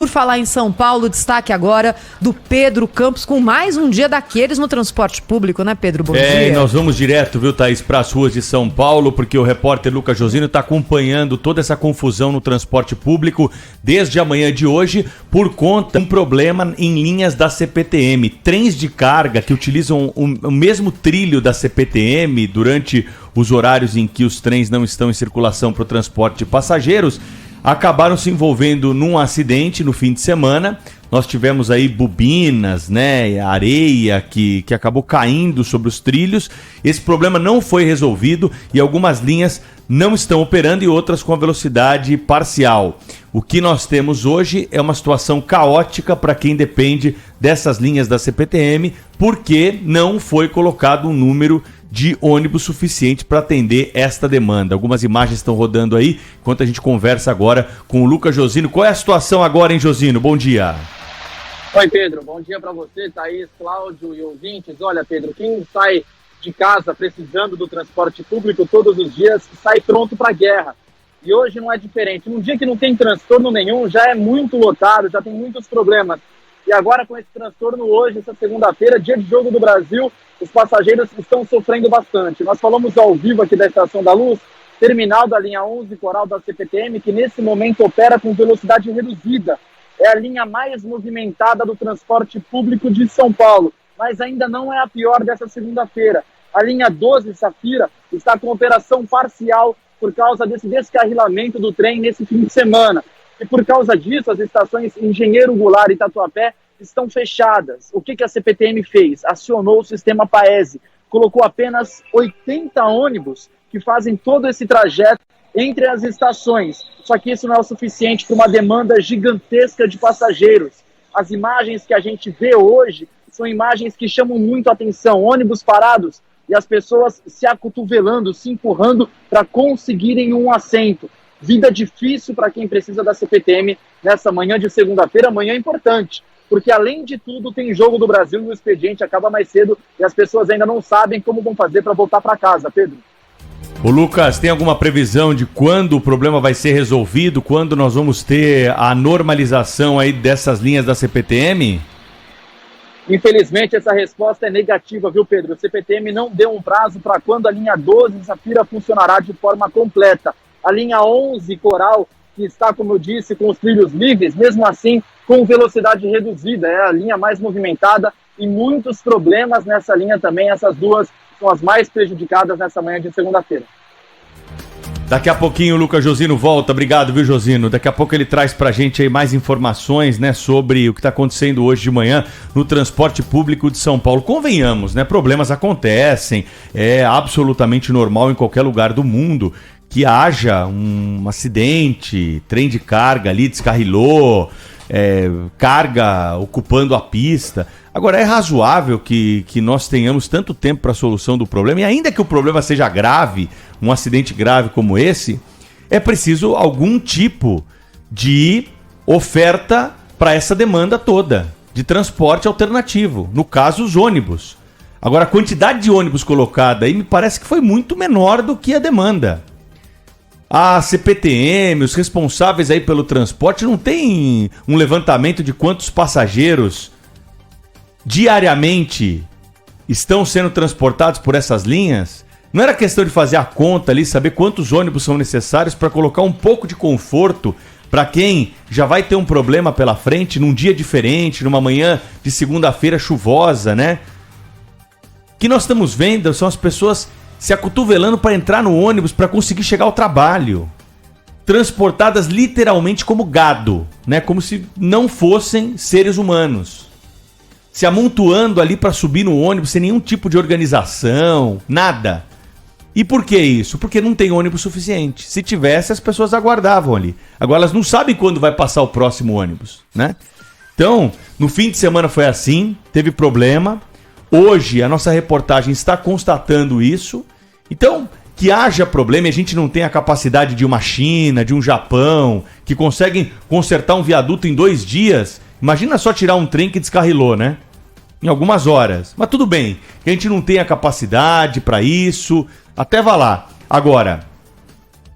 Por falar em São Paulo, destaque agora do Pedro Campos com mais um dia daqueles no transporte público, né, Pedro? Bom dia. E nós vamos direto, viu, Thaís, para as ruas de São Paulo, porque o repórter Lucas Josino está acompanhando toda essa confusão no transporte público desde a manhã de hoje por conta de um problema em linhas da CPTM. Trens de carga que utilizam o mesmo trilho da CPTM durante os horários em que os trens não estão em circulação para o transporte de passageiros acabaram se envolvendo num acidente no fim de semana. Nós tivemos aí bobinas, né, areia que acabou caindo sobre os trilhos. Esse problema não foi resolvido e algumas linhas não estão operando e outras com a velocidade parcial. O que nós temos hoje é uma situação caótica para quem depende dessas linhas da CPTM, porque não foi colocado um número de ônibus suficiente para atender esta demanda. Algumas imagens estão rodando aí, enquanto a gente conversa agora com o Lucas Josino. Qual é a situação agora, hein, Josino? Bom dia. Oi, Pedro. Bom dia para você, Thaís, Cláudio e ouvintes. Olha, Pedro, quem sai de casa precisando do transporte público todos os dias sai pronto para a guerra. E hoje não é diferente. Num dia que não tem transtorno nenhum, já é muito lotado, já tem muitos problemas. E agora com esse transtorno hoje, essa segunda-feira, dia de jogo do Brasil, os passageiros estão sofrendo bastante. Nós falamos ao vivo aqui da Estação da Luz, terminal da linha 11 Coral da CPTM, que nesse momento opera com velocidade reduzida. É a linha mais movimentada do transporte público de São Paulo, mas ainda não é a pior dessa segunda-feira. A linha 12 Safira está com operação parcial por causa desse descarrilamento do trem nesse fim de semana. E por causa disso, as estações Engenheiro Goulart e Tatuapé estão fechadas. O que a CPTM fez? Acionou o sistema Paese, colocou apenas 80 ônibus que fazem todo esse trajeto entre as estações. Só que isso não é o suficiente para uma demanda gigantesca de passageiros. As imagens que a gente vê hoje são imagens que chamam muito a atenção. Ônibus parados e as pessoas se acotovelando, se empurrando para conseguirem um assento. Vida difícil para quem precisa da CPTM nessa manhã de segunda-feira, manhã importante, porque além de tudo tem jogo do Brasil e o expediente acaba mais cedo e as pessoas ainda não sabem como vão fazer para voltar para casa, Pedro. Ô Lucas, tem alguma previsão de quando o problema vai ser resolvido, quando nós vamos ter a normalização aí dessas linhas da CPTM? Infelizmente essa resposta é negativa, viu, Pedro? O CPTM não deu um prazo para quando a linha 12 Safira funcionará de forma completa. A linha 11 Coral, que está, como eu disse, com os trilhos livres, mesmo assim com velocidade reduzida, é a linha mais movimentada e muitos problemas nessa linha também. Essas duas são as mais prejudicadas nessa manhã de segunda-feira. Daqui a pouquinho o Lucas Josino volta, obrigado, viu, Josino? Daqui a pouco ele traz pra gente aí mais informações, né, sobre o que tá acontecendo hoje de manhã no transporte público de São Paulo. Convenhamos, né, problemas acontecem, é absolutamente normal em qualquer lugar do mundo que haja um acidente, trem de carga ali descarrilou, carga ocupando a pista. Agora, é razoável que nós tenhamos tanto tempo para a solução do problema, e ainda que o problema seja grave, um acidente grave como esse, é preciso algum tipo de oferta para essa demanda toda, de transporte alternativo, no caso os ônibus. Agora, a quantidade de ônibus colocada aí me parece que foi muito menor do que a demanda. A CPTM, os responsáveis aí pelo transporte, não tem um levantamento de quantos passageiros diariamente estão sendo transportados por essas linhas? Não era questão de fazer a conta ali, saber quantos ônibus são necessários para colocar um pouco de conforto para quem já vai ter um problema pela frente, num dia diferente, numa manhã de segunda-feira chuvosa, né? O que nós estamos vendo são as pessoas se acotovelando para entrar no ônibus para conseguir chegar ao trabalho. Transportadas literalmente como gado, né? Como se não fossem seres humanos. Se amontoando ali para subir no ônibus sem nenhum tipo de organização, nada. E por que isso? Porque não tem ônibus suficiente. Se tivesse, as pessoas aguardavam ali. Agora elas não sabem quando vai passar o próximo ônibus, né? Então, no fim de semana foi assim, teve problema. Hoje a nossa reportagem está constatando isso. Então, que haja problema e a gente não tem a capacidade de uma China, de um Japão, que conseguem consertar um viaduto em 2 dias. Imagina só tirar um trem que descarrilou, né? Em algumas horas. Mas tudo bem, que a gente não tem a capacidade para isso, até vá lá. Agora,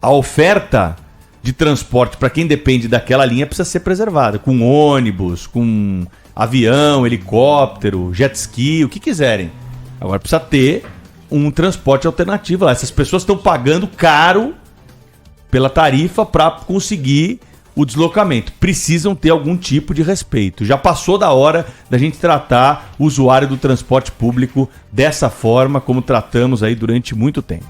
a oferta de transporte para quem depende daquela linha precisa ser preservada, com ônibus, com avião, helicóptero, jet ski, o que quiserem. Agora precisa ter um transporte alternativo lá. Essas pessoas estão pagando caro pela tarifa para conseguir o deslocamento. Precisam ter algum tipo de respeito. Já passou da hora da gente tratar o usuário do transporte público dessa forma como tratamos aí durante muito tempo.